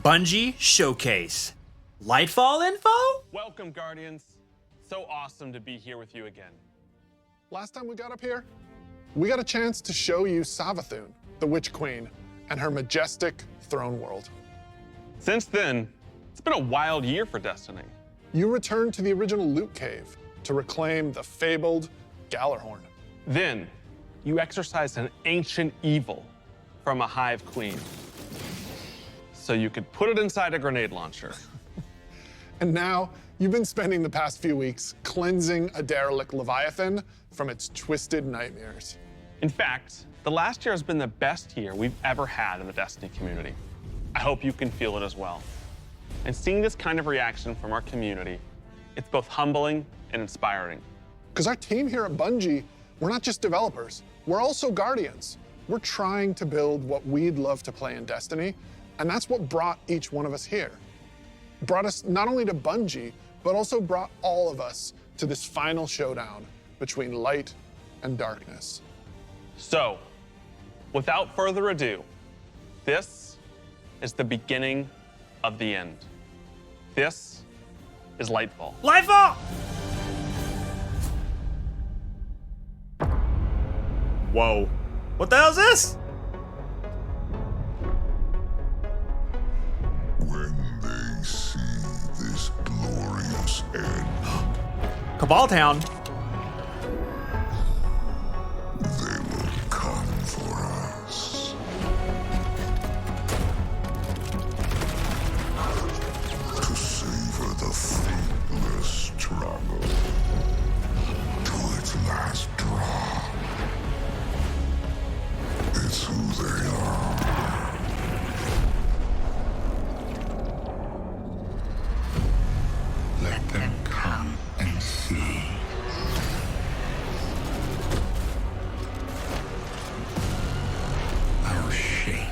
Bungie Showcase. Lightfall info? Welcome, Guardians. So awesome to be here with you again. Last time we got up here, we got a chance to show you Savathun, the Witch Queen, and her majestic throne world. Since then, it's been a wild year for Destiny. You returned to the original loot cave to reclaim the fabled Gallarhorn. Then, you exorcised an ancient evil from a hive queen, so you could put it inside a grenade launcher. And now, you've been spending the past few weeks cleansing a derelict Leviathan from its twisted nightmares. In fact, the last year has been the best year we've ever had in the Destiny community. I hope you can feel it as well. And seeing this kind of reaction from our community, it's both humbling and inspiring. Because our team here at Bungie, we're not just developers, we're also guardians. We're trying to build what we'd love to play in Destiny, and that's what brought each one of us here. Brought us not only to Bungie, but also brought all of us to this final showdown between light and darkness. So, without further ado, this is the beginning of the end. This is Lightfall. Lightfall! Whoa. What the hell is this? When they see this glorious end, Cabal Town. they will come for us. To savor the fruitless struggle to its last drop. It's who they are. Let them come and see. Our shape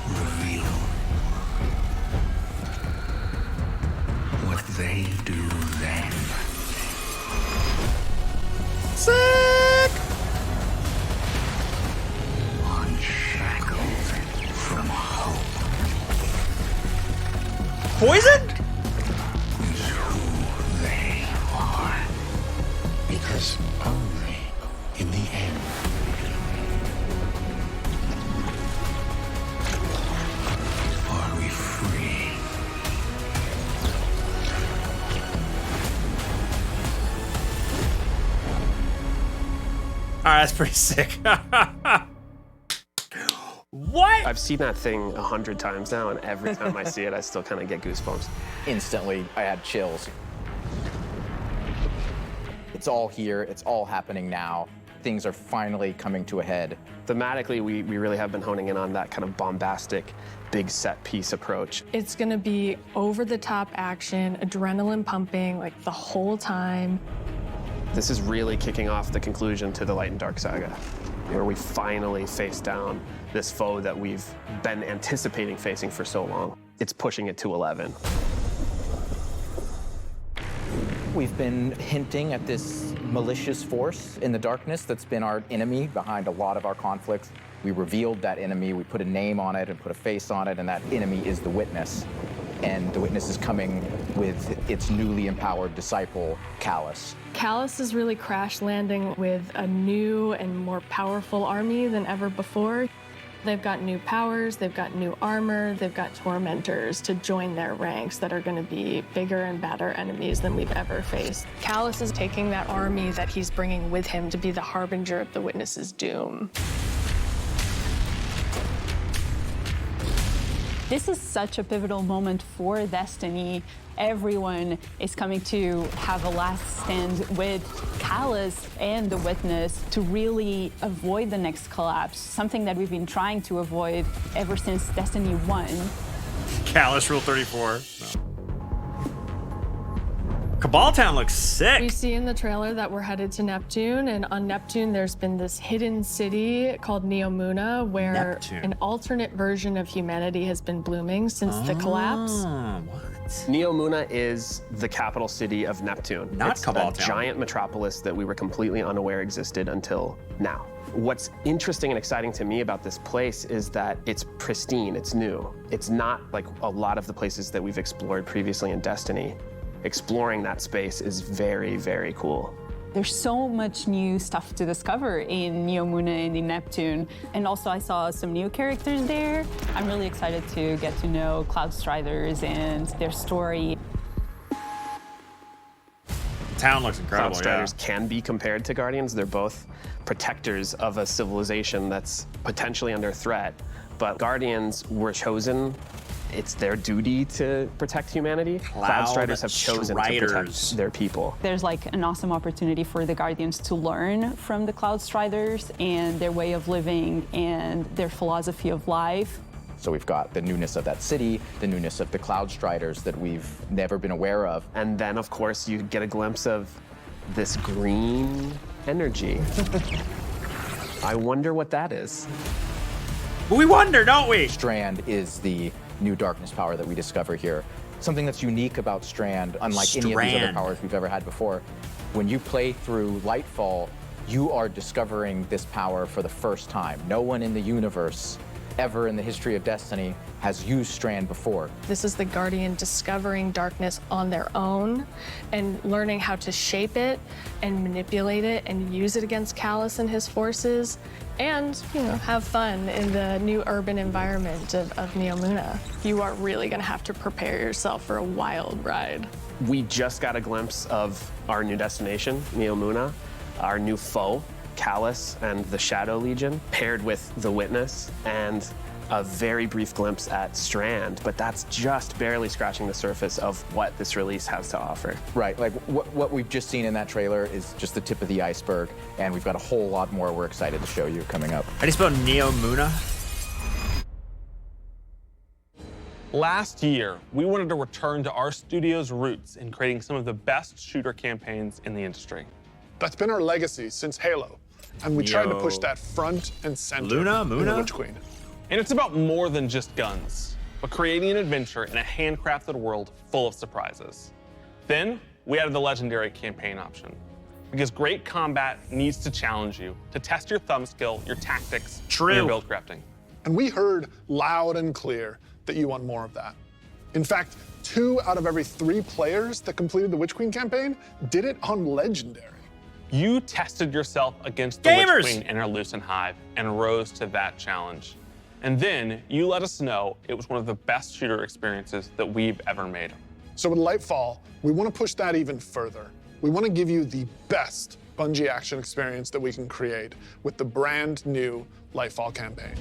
reveal what they do then. Sick! Unshackled from hope Poison? is who they are. Because only in the end are we free. All right, that's pretty sick. What? I've seen that thing 100 times now, and every time I see it, I still kind of get goosebumps. Instantly, I had chills. It's all here, it's all happening now. Things are finally coming to a head. Thematically, we really have been honing in on that kind of bombastic, big set piece approach. It's gonna be over-the-top action, adrenaline pumping, like the whole time. This is really kicking off the conclusion to the Light and Dark saga, where we finally face down this foe that we've been anticipating facing for so long. It's pushing it to 11. We've been hinting at this malicious force in the darkness that's been our enemy behind a lot of our conflicts. We revealed that enemy, we put a name on it and put a face on it, and that enemy is the Witness. And the Witness is coming with its newly empowered disciple, Callus. Callus is really crash landing with a new and more powerful army than ever before. They've got new powers, they've got new armor, they've got tormentors to join their ranks that are going to be bigger and badder enemies than we've ever faced. Callus is taking that army that he's bringing with him to be the harbinger of the Witness's doom. This is such a pivotal moment for Destiny. Everyone is coming to have a last stand with Callus and the Witness to really avoid the next collapse, something that we've been trying to avoid ever since Destiny 1. Callus Rule 34. No. Cabal Town looks sick. We see in the trailer that we're headed to Neptune, and on Neptune there's been this hidden city called Neomuna where Neptune. an alternate version of humanity has been blooming since the collapse. What? Neomuna is the capital city of Neptune. Not it's Cabal a Town. giant metropolis that we were completely unaware existed until now. What's interesting and exciting to me about this place is that it's pristine, it's new. It's not like a lot of the places that we've explored previously in Destiny. Exploring that space is very, very cool. There's so much new stuff to discover in Neomuna and in Neptune. And also I saw some new characters there. I'm really excited to get to know Cloud Striders and their story. The town looks incredible, Cloud Striders can be compared to Guardians. They're both protectors of a civilization that's potentially under threat. But Guardians were chosen. It's their duty to protect humanity. Cloud Striders have chosen to protect their people. There's like an awesome opportunity for the Guardians to learn from the Cloud Striders and their way of living and their philosophy of life. So we've got the newness of that city, the newness of the Cloud Striders that we've never been aware of. And then, of course, you get a glimpse of this green energy. I wonder what that is. But we wonder, don't we? Strand is the new darkness power that we discover here. Something that's unique about Strand, unlike any of these other powers we've ever had before. When you play through Lightfall, you are discovering this power for the first time. No one in the universe ever in the history of Destiny has used Strand before. This is the Guardian discovering darkness on their own and learning how to shape it and manipulate it and use it against Callus and his forces and, you know, have fun in the new urban environment of Neomuna. You are really gonna have to prepare yourself for a wild ride. We just got a glimpse of our new destination, Neomuna, our new foe, Callus and the Shadow Legion, paired with the Witness, and a very brief glimpse at Strand, but that's just barely scratching the surface of what this release has to offer. Right, like what we've just seen in that trailer is just the tip of the iceberg, and we've got a whole lot more we're excited to show you coming up. How do you spell Neomuna? Last year, we wanted to return to our studio's roots in creating some of the best shooter campaigns in the industry. That's been our legacy since Halo, and we tried to push that front and center in the Witch Queen. And it's about more than just guns, but creating an adventure in a handcrafted world full of surprises. Then, we added the legendary campaign option, because great combat needs to challenge you, to test your thumb skill, your tactics, and your build crafting. And we heard loud and clear that you want more of that. In fact, 2 out of every 3 players that completed the Witch Queen campaign did it on Legendary. You tested yourself against the Witch Queen in our Lucent Hive and rose to that challenge. And then you let us know it was one of the best shooter experiences that we've ever made. So with Lightfall, we want to push that even further. We want to give you the best Bungie action experience that we can create with the brand new Lightfall campaign.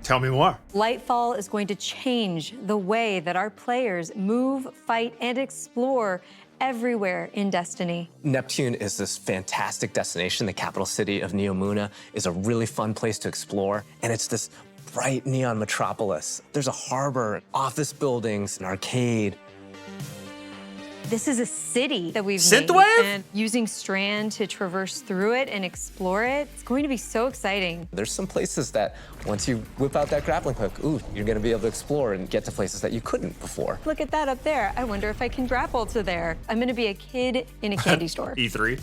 Tell me more. Lightfall is going to change the way that our players move, fight, and explore everywhere in Destiny. Neptune is this fantastic destination. The capital city of Neomuna is a really fun place to explore, and it's this bright neon metropolis. There's a harbor, office buildings, an arcade. This is a city that we've Synthwave? made, and using Strand to traverse through it and explore it, it's going to be so exciting. There's some places that once you whip out that grappling hook, ooh, you're gonna be able to explore and get to places that you couldn't before. Look at that up there. I wonder if I can grapple to there. I'm gonna be a kid in a candy store. E3.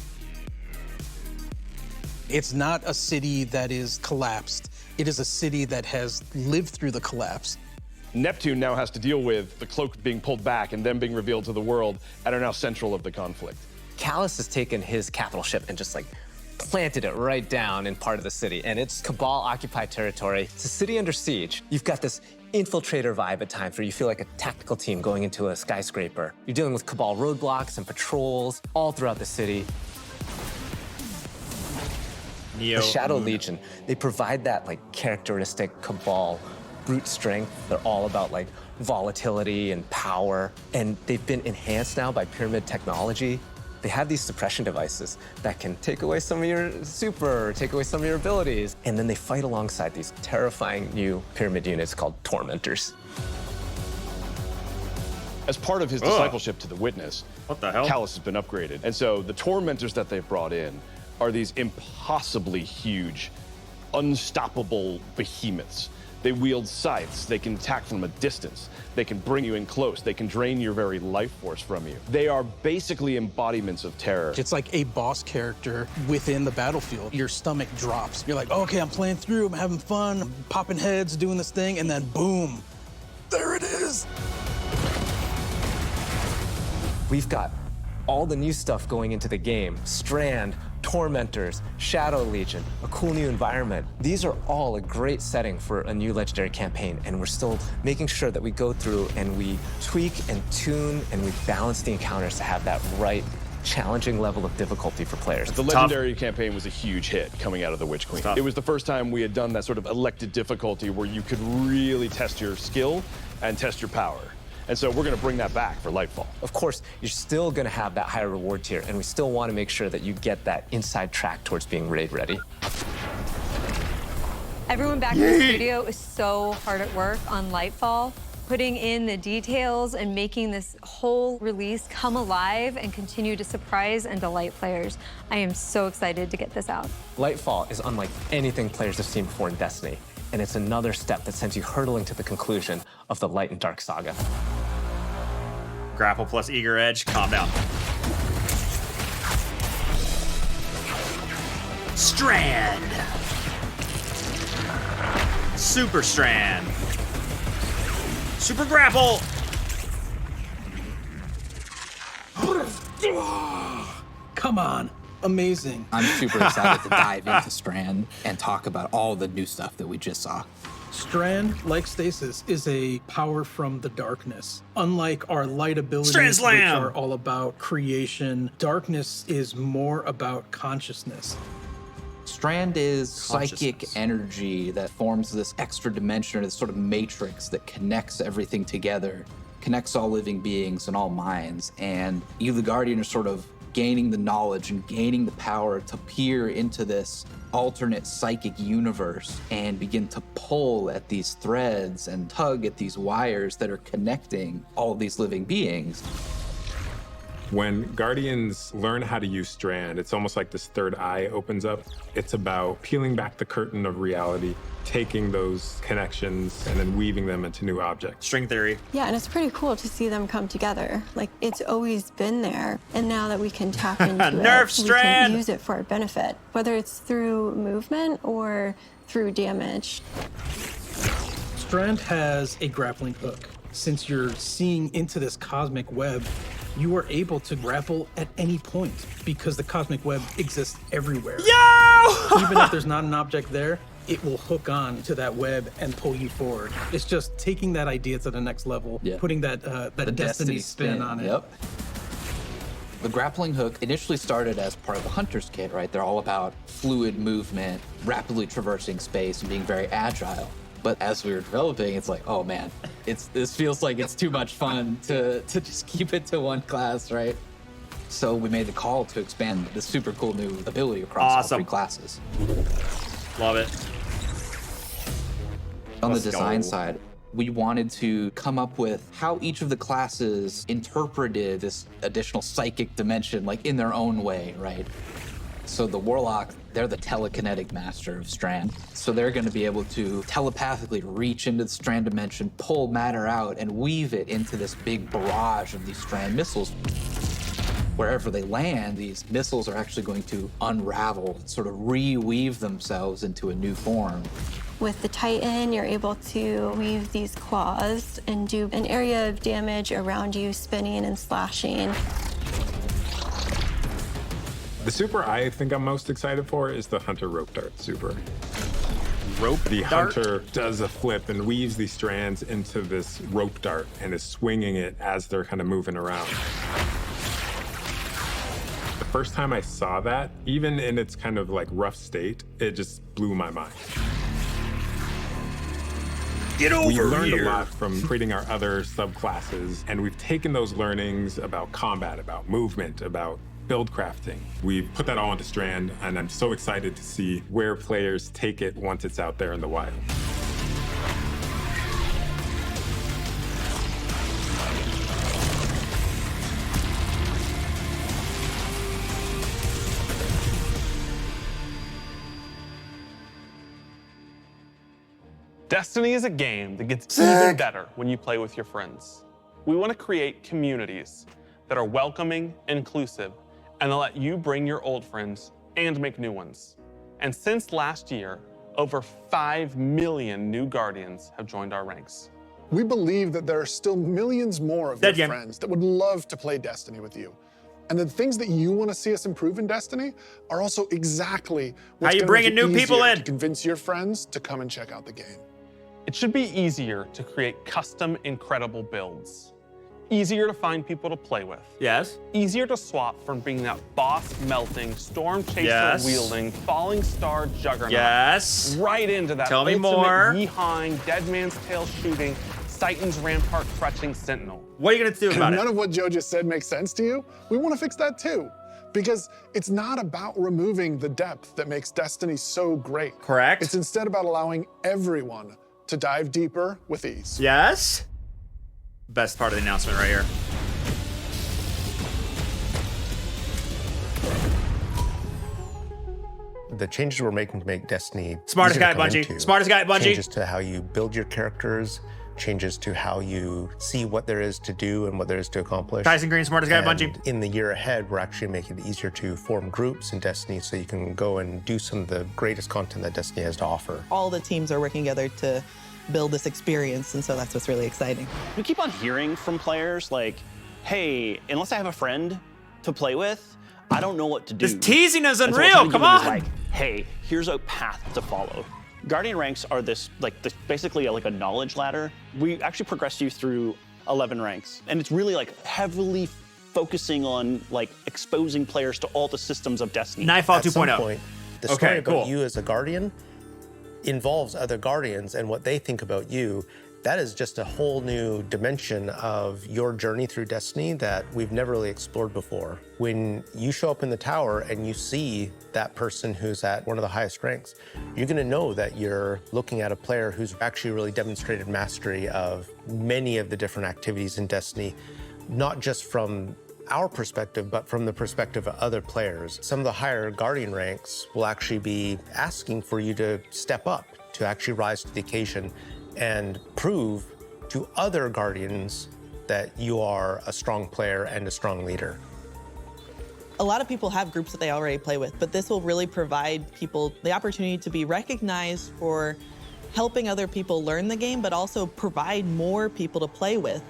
It's not a city that is collapsed. It is a city that has lived through the collapse. Neptune now has to deal with the cloak being pulled back and them being revealed to the world and are now central of the conflict. Callus has taken his capital ship and just like planted it right down in part of the city, and it's Cabal-occupied territory. It's a city under siege. You've got this infiltrator vibe at times where you feel like a tactical team going into a skyscraper. You're dealing with Cabal roadblocks and patrols all throughout the city. The Shadow Legion, they provide that like characteristic Cabal brute strength. They're all about like volatility and power, and they've been enhanced now by pyramid technology. They have these suppression devices that can take away some of your super, take away some of your abilities, and then they fight alongside these terrifying new pyramid units called Tormentors. As part of his discipleship to the Witness, what the hell? Callus has been upgraded. And so the Tormentors that they've brought in are these impossibly huge, unstoppable behemoths They wield scythes. They can attack from a distance. They can bring you in close. They can drain your very life force from you. They are basically embodiments of terror. It's like a boss character within the battlefield. Your stomach drops. You're like, okay, I'm playing through, I'm having fun, I'm popping heads, doing this thing, and then boom, there it is. We've got all the new stuff going into the game. Strand, Tormentors, Shadow Legion, a cool new environment. These are all a great setting for a new Legendary campaign, and we're still making sure that we go through and we tweak and tune and we balance the encounters to have that right challenging level of difficulty for players. The Legendary campaign was a huge hit coming out of the Witch Queen. It was the first time we had done that sort of elected difficulty where you could really test your skill and test your power. And so we're going to bring that back for Lightfall. Of course, you're still going to have that higher reward tier, and we still want to make sure that you get that inside track towards being raid ready. Everyone back in the studio is so hard at work on Lightfall, putting in the details and making this whole release come alive and continue to surprise and delight players. I am so excited to get this out. Lightfall is unlike anything players have seen before in Destiny, and it's another step that sends you hurtling to the conclusion of the Light and Dark saga. Grapple plus Eager Edge, calm down. Strand! Super Strand! Super Grapple! Come on, amazing. I'm super excited to dive into Strand and talk about all the new stuff that we just saw. Strand, like Stasis, is a power from the darkness. Unlike our light abilities, Strand which Slam! are all about creation, darkness is more about consciousness. Strand is psychic Consciousness. energy that forms this extra dimension or this sort of matrix that connects everything together, connects all living beings and all minds. And you, the Guardian, are sort of gaining the knowledge and gaining the power to peer into this alternate psychic universe and begin to pull at these threads and tug at these wires that are connecting all of these living beings. When Guardians learn how to use Strand, it's almost like this third eye opens up. It's about peeling back the curtain of reality, taking those connections and then weaving them into new objects. String theory. Yeah, and it's pretty cool to see them come together. Like, it's always been there, and now that we can tap into Nerf it, we Strand! can use it for our benefit, whether it's through movement or through damage. Strand has a grappling hook. Since you're seeing into this cosmic web, you are able to grapple at any point because the cosmic web exists everywhere. Yo! Even if there's not an object there, it will hook on to that web and pull you forward. It's just taking that idea to the next level, putting that The Destiny spin on it. Yep. The grappling hook initially started as part of the Hunter's Kit, right? They're all about fluid movement, rapidly traversing space, and being very agile. But as we were developing, it's like, oh man, this feels like it's too much fun to just keep it to one class, right? So we made the call to expand this super cool new ability across all three classes. Love it. On the Let's design go. side, we wanted to come up with how each of the classes interpreted this additional psychic dimension, like in their own way, right? So the Warlock, they're the telekinetic master of Strand. So they're going to be able to telepathically reach into the Strand dimension, pull matter out, and weave it into this big barrage of these Strand missiles. Wherever they land, these missiles are actually going to unravel, sort of reweave themselves into a new form. With the Titan, you're able to weave these claws and do an area of damage around you, spinning and slashing. The super I think I'm most excited for is the Hunter Rope Dart super. Rope The dart? Hunter does a flip and weaves these strands into this rope dart and is swinging it as they're kind of moving around. The first time I saw that, even in its kind of like rough state, it just blew my mind. Get over We learned here. a lot from creating our other subclasses, and we've taken those learnings about combat, about movement, about build crafting. We've put that all into Strand, and I'm so excited to see where players take it once it's out there in the wild. Destiny is a game that gets even better when you play with your friends. We want to create communities that are welcoming, inclusive, and that let you bring your old friends and make new ones. And since last year, over 5 million new Guardians have joined our ranks. We believe that there are still millions more of your friends that would love to play Destiny with you. And the things that you want to see us improve in Destiny are also exactly what's How you bringing new people in to convince your friends to come and check out the game. It should be easier to create custom, incredible builds. Easier to find people to play with. Yes. Easier to swap from being that boss-melting, storm-chaser-wielding, falling star juggernaut. Yes. Right into that Tell me ultimate more. Yeehaw, dead man's tail shooting, Titan's rampart crushing sentinel. What are you gonna do about it? None of what Joe just said makes sense to you? We want to fix that too. Because it's not about removing the depth that makes Destiny so great. Correct. It's instead about allowing everyone to dive deeper with ease. Yes. Best part of the announcement right here. The changes we're making to make Destiny Smartest easier guy to come at Bungie. into, Smartest guy at Bungie. Changes to how you build your characters, changes to how you see what there is to do and what there is to accomplish. Tyson Green, smartest guy at Bungie. And in the year ahead, we're actually making it easier to form groups in Destiny so you can go and do some of the greatest content that Destiny has to offer. All the teams are working together to build this experience, and so that's what's really exciting. We keep on hearing from players like, hey, unless I have a friend to play with, I don't know what to do. This teasing is And so unreal, what I'm come trying to do on. is like, hey, here's a path to follow. Guardian ranks are basically like a knowledge ladder. We actually progress you through 11 ranks, and it's really like heavily focusing on like exposing players to all the systems of Destiny. Nightfall At some point, the story about cool. you as a Guardian involves other Guardians and what they think about you. That is just a whole new dimension of your journey through Destiny that we've never really explored before. When you show up in the tower and you see that person who's at one of the highest ranks, you're gonna know that you're looking at a player who's actually really demonstrated mastery of many of the different activities in Destiny, not just from our perspective, but from the perspective of other players. Some of the higher Guardian ranks will actually be asking for you to step up, to actually rise to the occasion and prove to other Guardians that you are a strong player and a strong leader. A lot of people have groups that they already play with, but this will really provide people the opportunity to be recognized for helping other people learn the game, but also provide more people to play with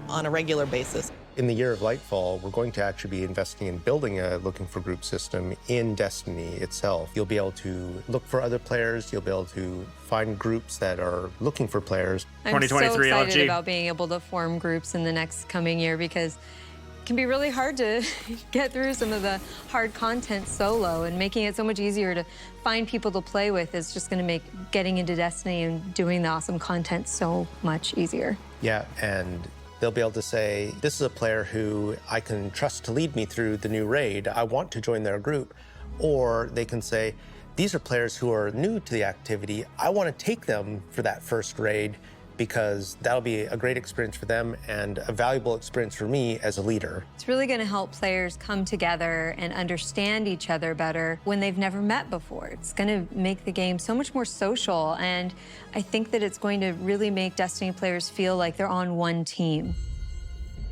on a regular basis. In the year of Lightfall, we're going to actually be investing in building a looking for group system in Destiny itself. You'll be able to look for other players, you'll be able to find groups that are looking for players. I'm so excited about being able to form groups in the next coming year because it can be really hard to get through some of the hard content solo, and making it so much easier to find people to play with is just gonna make getting into Destiny and doing the awesome content so much easier. Yeah, and they'll be able to say, this is a player who I can trust to lead me through the new raid. I want to join their group. Or they can say, these are players who are new to the activity. I want to take them for that first raid because that'll be a great experience for them and a valuable experience for me as a leader. It's really going to help players come together and understand each other better when they've never met before. It's going to make the game so much more social, and I think that it's going to really make Destiny players feel like they're on one team.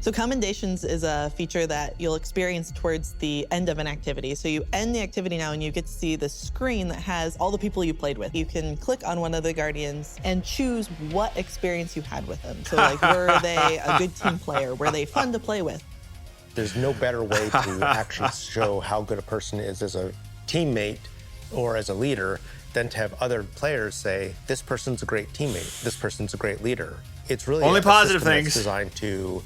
So Commendations is a feature that you'll experience towards the end of an activity. So you end the activity now and you get to see the screen that has all the people you played with. You can click on one of the Guardians and choose what experience you had with them. So like, were they a good team player? Were they fun to play with? There's no better way to actually show how good a person is as a teammate or as a leader than to have other players say, this person's a great teammate, this person's a great leader. It's really only a positive system things that's designed to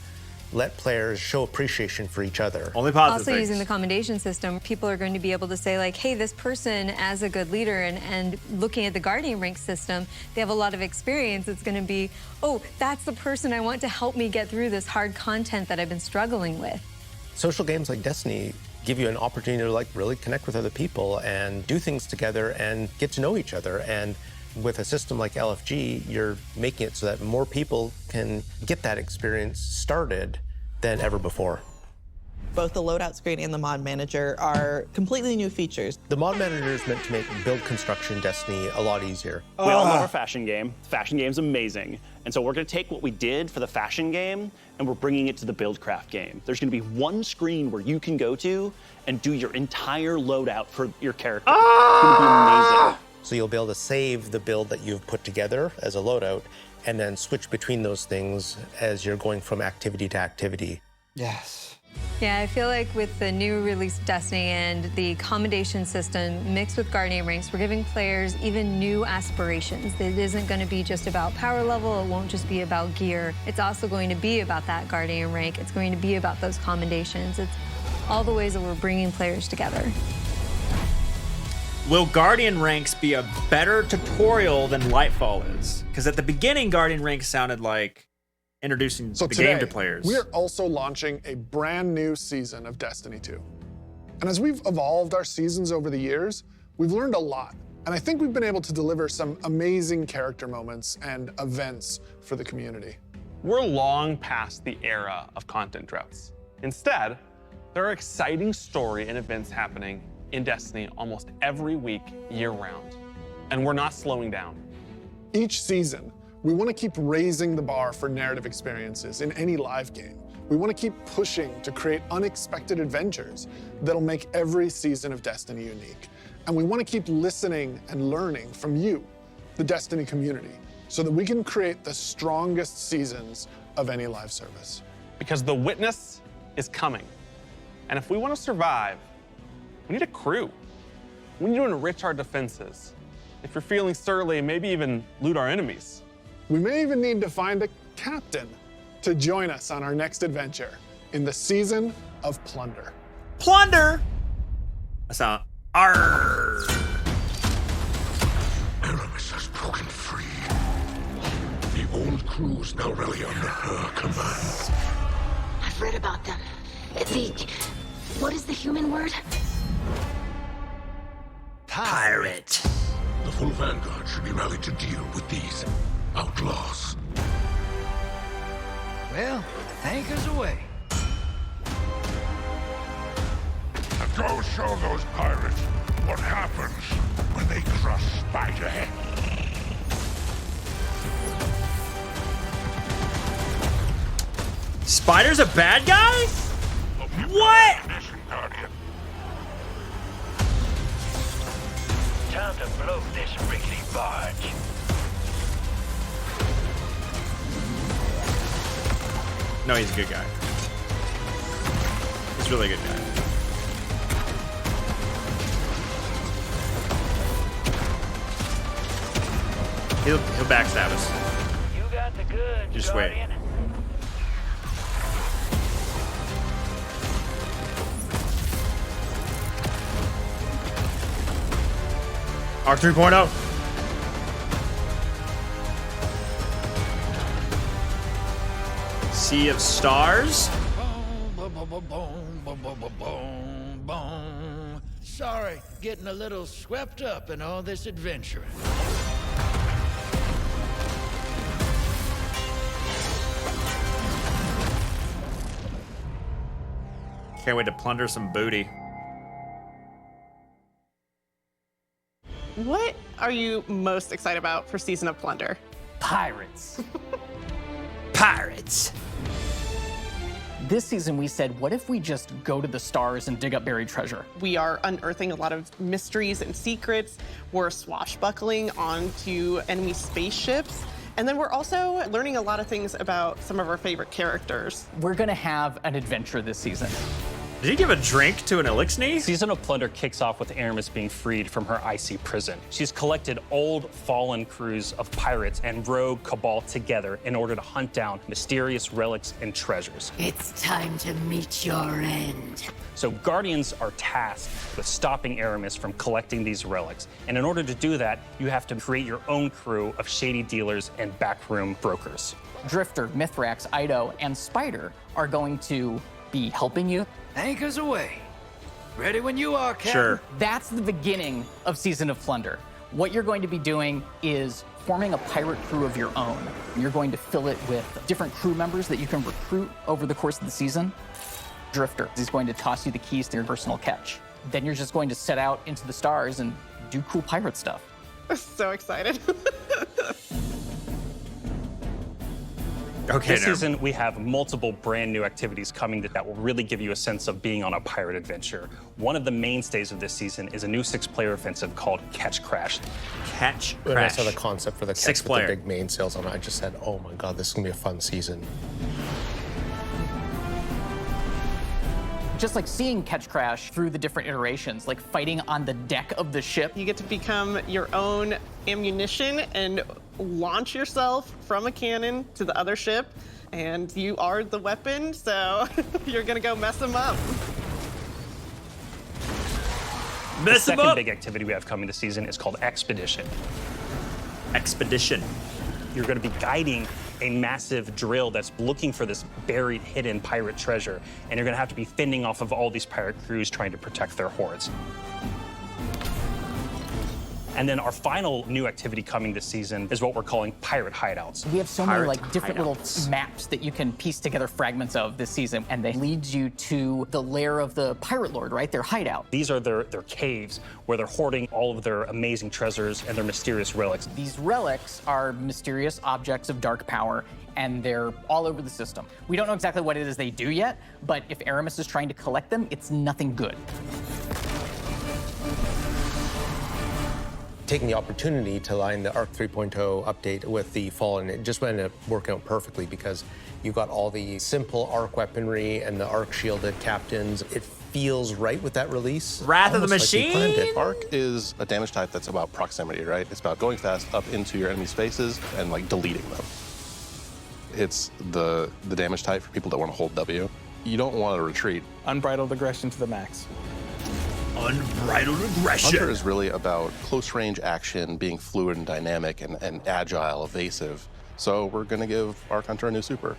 let players show appreciation for each other. Only positive Also things. using the commendation system, people are going to be able to say like, hey, this person as a good leader, and looking at the Guardian rank system, they have a lot of experience. It's going to be, oh, that's the person I want to help me get through this hard content that I've been struggling with. Social games like Destiny give you an opportunity to like really connect with other people and do things together and get to know each other. And with a system like LFG, you're making it so that more people can get that experience started than ever before. Both the loadout screen and the mod manager are completely new features. The mod manager is meant to make build construction in Destiny a lot easier. We all love our fashion game. The fashion game's amazing. And so we're gonna take what we did for the fashion game and we're bringing it to the buildcraft game. There's gonna be one screen where you can go to and do your entire loadout for your character. It's gonna be amazing. So you'll be able to save the build that you've put together as a loadout and then switch between those things as you're going from activity to activity. Yes. Yeah, I feel like with the new release of Destiny and the commendation system mixed with Guardian ranks, we're giving players even new aspirations. It isn't going to be just about power level. It won't just be about gear. It's also going to be about that Guardian rank. It's going to be about those commendations. It's all the ways that we're bringing players together. Will Guardian ranks be a better tutorial than Lightfall is? Because at the beginning, Guardian ranks sounded like introducing the game to players. We are also launching a brand new season of Destiny 2. And as we've evolved our seasons over the years, we've learned a lot. And I think we've been able to deliver some amazing character moments and events for the community. We're long past the era of content droughts. Instead, there are exciting story and events happening in Destiny almost every week, year-round. And we're not slowing down. Each season, we want to keep raising the bar for narrative experiences in any live game. We want to keep pushing to create unexpected adventures that'll make every season of Destiny unique. And we want to keep listening and learning from you, the Destiny community, so that we can create the strongest seasons of any live service. Because the witness is coming. And if we want to survive, we need a crew. We need to enrich our defenses. If you're feeling surly, maybe even loot our enemies. We may even need to find a captain to join us on our next adventure in the season of Plunder. Plunder? That sound. Arrgh. Aramis has broken free. The old crew's now really under her command. I've read about them. What is the human word? Pirate. The full vanguard should be rallied to deal with these outlaws. Well, anchors away. And go show those pirates what happens when they crush Spiderhead. Spider's a bad guy? What? Time to blow this rickety barge. No, he's a good guy. He's really a good guy. He'll backstab us. You got the goods, Just Guardian. wait. R 3.0. Sea of Stars. Sorry, getting a little swept up in all this adventuring. Can't wait to plunder some booty. What are you most excited about for Season of Plunder? Pirates. Pirates. This season we said, what if we just go to the stars and dig up buried treasure? We are unearthing a lot of mysteries and secrets. We're swashbuckling onto enemy spaceships. And then we're also learning a lot of things about some of our favorite characters. We're gonna have an adventure this season. Did he give a drink to an Elixir? Season of Plunder kicks off with Aramis being freed from her icy prison. She's collected old, fallen crews of pirates and rogue cabal together in order to hunt down mysterious relics and treasures. It's time to meet your end. So Guardians are tasked with stopping Aramis from collecting these relics. And in order to do that, you have to create your own crew of shady dealers and backroom brokers. Drifter, Mithrax, Ido, and Spider are going to be helping you. Anchors away. Ready when you are, Captain. Sure. That's the beginning of Season of Plunder. What you're going to be doing is forming a pirate crew of your own. You're going to fill it with different crew members that you can recruit over the course of the season. drifter. He's going to toss you the keys to your personal catch. Then you're just going to set out into the stars and do cool pirate stuff. I'm so excited. Okay, this season, we have multiple brand new activities coming that will really give you a sense of being on a pirate adventure. One of the mainstays of this season is a new 6-player offensive called Catch Crash. Catch When I Crash. saw the concept for the catch with 6-player. the big mainsails on it, I just said, oh my God, this is gonna be a fun season. Just like seeing Catch Crash through the different iterations, like fighting on the deck of the ship. You get to become your own ammunition and launch yourself from a cannon to the other ship, and you are the weapon, so you're gonna go mess them up. The second big activity we have coming this season is called Expedition. Expedition. You're going to be guiding a massive drill that's looking for this buried, hidden pirate treasure, and you're going to have to be fending off of all these pirate crews trying to protect their hoards. And then our final new activity coming this season is what we're calling Pirate Hideouts. We have so many like different little maps that you can piece together fragments of this season, and they lead you to the lair of the pirate lord, right? Their hideout. These are their caves where they're hoarding all of their amazing treasures and their mysterious relics. These relics are mysterious objects of dark power, and they're all over the system. We don't know exactly what it is they do yet, but if Aramis is trying to collect them, it's nothing good. Taking the opportunity to line the ARC 3.0 update with the Fallen, it just ended up working out perfectly because you got all the simple ARC weaponry and the ARC shielded captains. It feels right with that release. Wrath of the almost like we planned Machine? it. ARC is a damage type that's about proximity, right? It's about going fast up into your enemy spaces and like deleting them. It's the damage type for people that want to hold W. You don't want to retreat. Unbridled aggression to the max. Unbridled aggression. Hunter is really about close range action, being fluid and dynamic and agile, evasive. So we're going to give Arc Hunter a new super.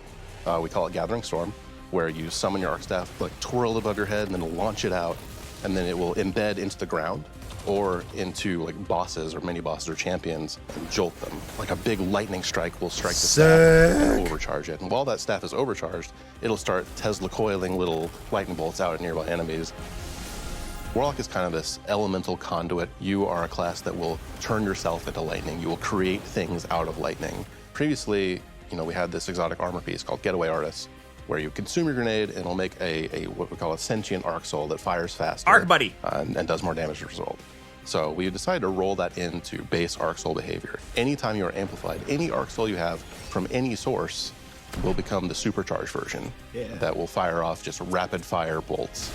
We call it Gathering Storm, where you summon your Arc Staff, like twirl above your head, and then launch it out, and then it will embed into the ground or into like bosses or mini bosses or champions and jolt them. Like a big lightning strike will strike the staff and overcharge it. And while that staff is overcharged, it'll start Tesla coiling little lightning bolts out at nearby enemies. Warlock is kind of this elemental conduit. You are a class that will turn yourself into lightning. You will create things out of lightning. Previously, we had this exotic armor piece called Getaway Artist, where you consume your grenade and it'll make a what we call a sentient arc soul that fires faster. Arc Buddy. And does more damage as a result. So we decided to roll that into base arc soul behavior. Anytime you are amplified, any arc soul you have from any source will become the supercharged version that will fire off just rapid fire bolts.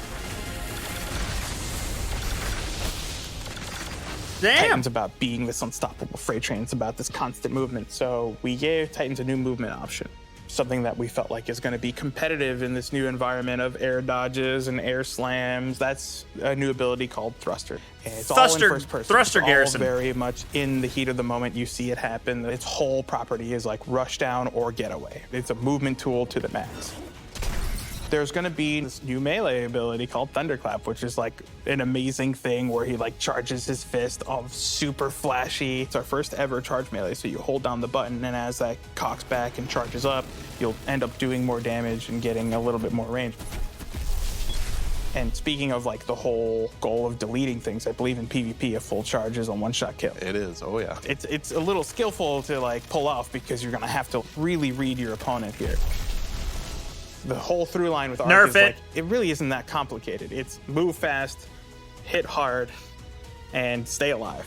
Damn. Titan's about being this unstoppable freight train. It's about this constant movement. So we gave Titans a new movement option, something that we felt like is going to be competitive in this new environment of air dodges and air slams. That's a new ability called Thruster. And it's all in first person. Thruster it's Garrison. All very much in the heat of the moment. You see it happen. Its whole property is like rush down or get away. It's a movement tool to the max. There's going to be this new melee ability called Thunderclap, which is like an amazing thing where he like charges his fist, all super flashy. It's our first ever charge melee, so you hold down the button, and as that cocks back and charges up, you'll end up doing more damage and getting a little bit more range. And speaking of like the whole goal of deleting things, I believe in PvP a full charge is a one-shot kill. It is, oh yeah. It's a little skillful to like pull off because you're going to have to really read your opponent here. The whole through line with Arc is like, it really isn't that complicated. It's move fast, hit hard, and stay alive.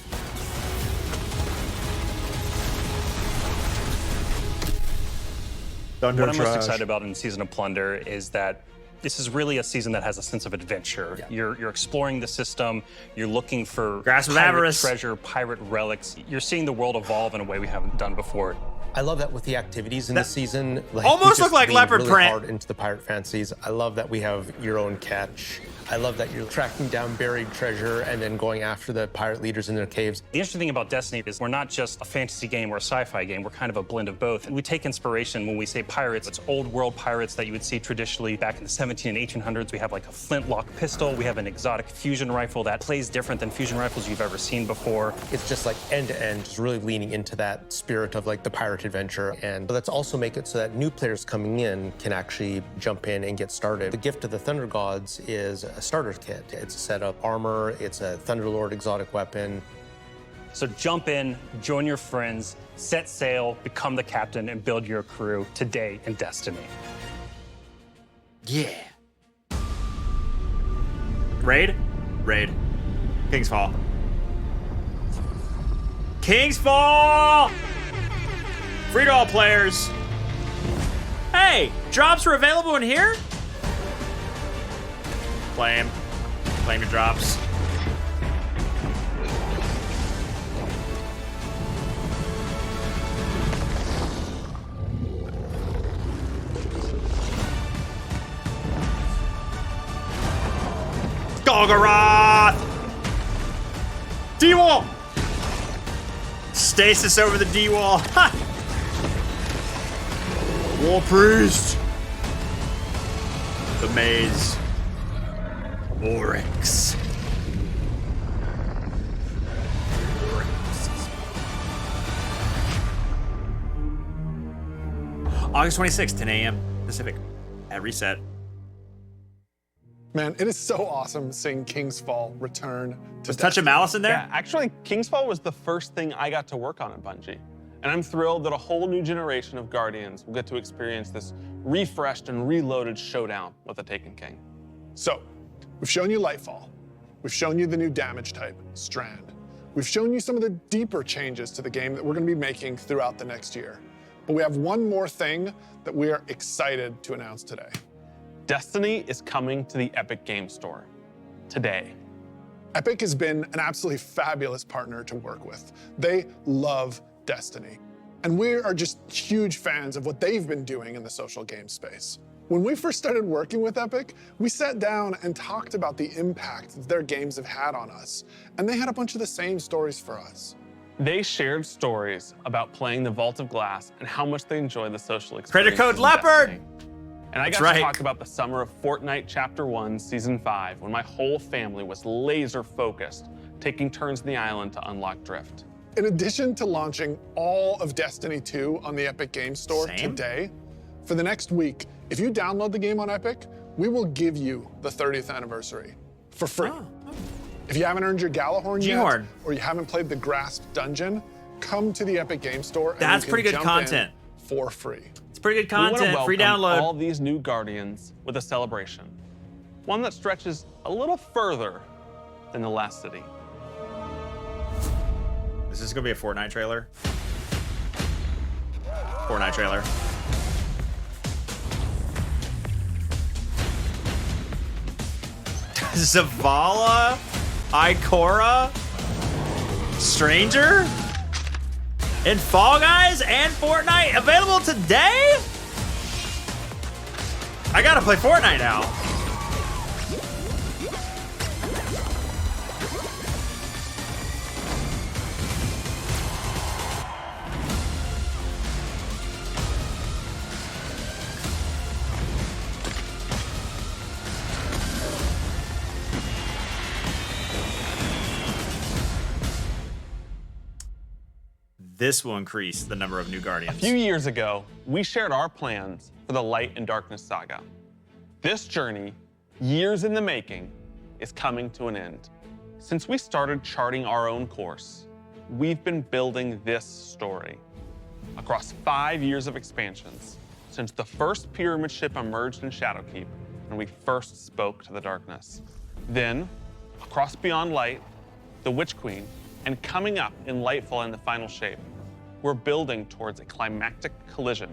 What I'm most excited about in Season of Plunder is that this is really a season that has a sense of adventure. Yeah. You're exploring the system, you're looking for pirate treasure, pirate relics. You're seeing the world evolve in a way we haven't done before. I love that with the activities in this season. Almost look like leopard really print. Hard into the pirate fantasies. I love that we have your own catch. I love that you're tracking down buried treasure and then going after the pirate leaders in their caves. The interesting thing about Destiny is we're not just a fantasy game or a sci-fi game. We're kind of a blend of both. We take inspiration when we say pirates. It's old world pirates that you would see traditionally back in the 17 and 1800s. We have like a flintlock pistol. We have an exotic fusion rifle that plays different than fusion rifles you've ever seen before. It's just like end to end, just really leaning into that spirit of like the pirate adventure. And let's also make it so that new players coming in can actually jump in and get started. The gift of the Thunder Gods is a starter kit. It's a set of armor, it's a Thunderlord exotic weapon. So jump in, join your friends, set sail, become the captain, and build your crew today in Destiny. Yeah. Raid? Raid. King's Fall. King's Fall! Free to all players. Hey, drops are available in here? Claim. Claim your drops. Golgoroth! D-wall! Stasis over the D-wall. War Priest. The maze. Oryx. August 26th, 10 a.m. Pacific. At reset. Man, it is so awesome seeing King's Fall return to Was Touch of Malice in there? Yeah, actually, King's Fall was the first thing I got to work on at Bungie. And I'm thrilled that a whole new generation of Guardians will get to experience this refreshed and reloaded showdown with the Taken King. So, we've shown you Lightfall. We've shown you the new damage type, Strand. We've shown you some of the deeper changes to the game that we're going to be making throughout the next year. But we have one more thing that we are excited to announce today. Destiny is coming to the Epic Game Store today. Epic has been an absolutely fabulous partner to work with. They love Destiny. And we are just huge fans of what they've been doing in the social game space. When we first started working with Epic, we sat down and talked about the impact that their games have had on us. And they had a bunch of the same stories for us. They shared stories about playing the Vault of Glass and how much they enjoy the social experience. Credit code Leopard! And I got to talk about the summer of Fortnite Chapter 1, Season 5, when my whole family was laser focused, taking turns in the island to unlock Drift. In addition to launching all of Destiny 2 on the Epic Game Store today, for the next week, if you download the game on Epic, we will give you the 30th anniversary for free. If you haven't earned your Galahorn yet, or you haven't played the Grasp Dungeon, come to the Epic Game Store and That's you can pretty good jump content. in for free. It's pretty good We wanna content. Free welcome download. all these new Guardians with a celebration. One that stretches a little further than the last city. Is this gonna be a Fortnite trailer? Fortnite trailer. Zavala? Ikora? Stranger? In Fall Guys and Fortnite? Available today? I gotta play Fortnite now. This will increase the number of new Guardians. A few years ago, we shared our plans for the Light and Darkness saga. This journey, years in the making, is coming to an end. Since we started charting our own course, we've been building this story. Across 5 years of expansions, since the first pyramid ship emerged in Shadowkeep and we first spoke to the darkness. Then, across Beyond Light, the Witch Queen, and coming up in Lightfall in the final shape, we're building towards a climactic collision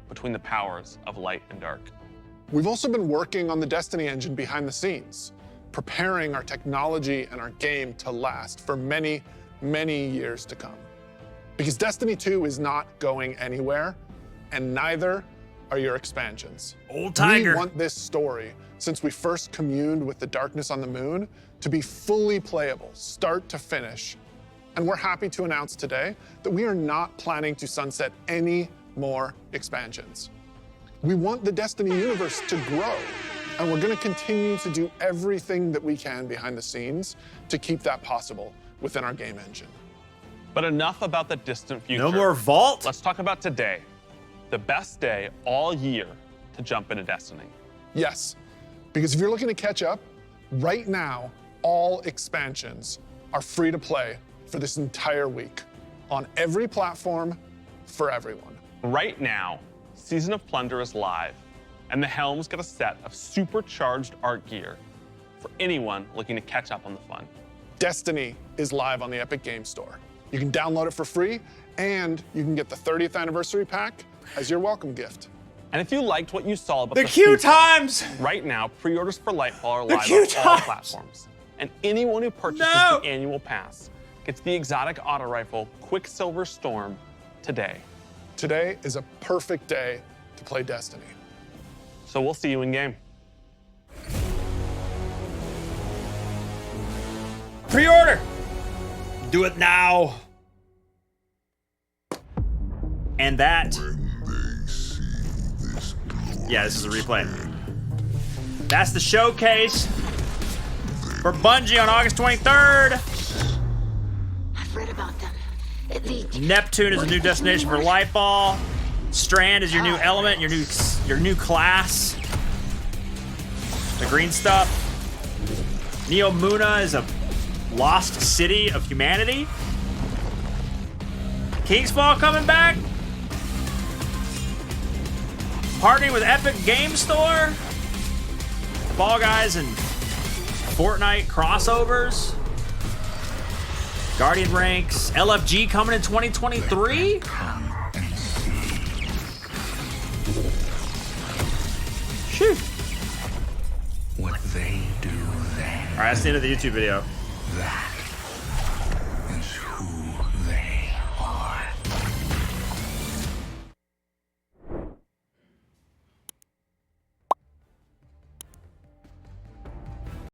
between the powers of light and dark. We've also been working on the Destiny engine behind the scenes, preparing our technology and our game to last for many, many years to come. Because Destiny 2 is not going anywhere, and neither are your expansions. Old Tiger. We want this story, since we first communed with the darkness on the moon, to be fully playable, start to finish. And we're happy to announce today that we are not planning to sunset any more expansions. We want the Destiny universe to grow, and we're going to continue to do everything that we can behind the scenes to keep that possible within our game engine. But enough about the distant future. No more Vault? Let's talk about today. The best day all year to jump into Destiny. Yes, because if you're looking to catch up, right now, all expansions are free to play for this entire week on every platform for everyone. Right now, Season of Plunder is live, and the Helms get a set of supercharged art gear for anyone looking to catch up on the fun. Destiny is live on the Epic Game Store. You can download it for free, and you can get the 30th anniversary pack as your welcome gift. And if you liked what you saw about the queue times, right now, pre-orders for Lightfall are live on all platforms. And anyone who purchases the annual pass gets the exotic auto rifle Quicksilver Storm today. Today is a perfect day to play Destiny. So we'll see you in game. Pre-order. Do it now. And that. Yeah, this is a replay. That's the showcase for Bungie on August 23rd. I've read about them. Neptune is a new destination for Lightfall. Strand is your new element, your new class. The green stuff. Neo Muna is a lost city of humanity. Kingsfall coming back. Partnering with Epic Game Store. Fall Guys and Fortnite crossovers. Guardian ranks. LFG coming in 2023. Shoot. What they do then. All right, that's the end of the YouTube video. That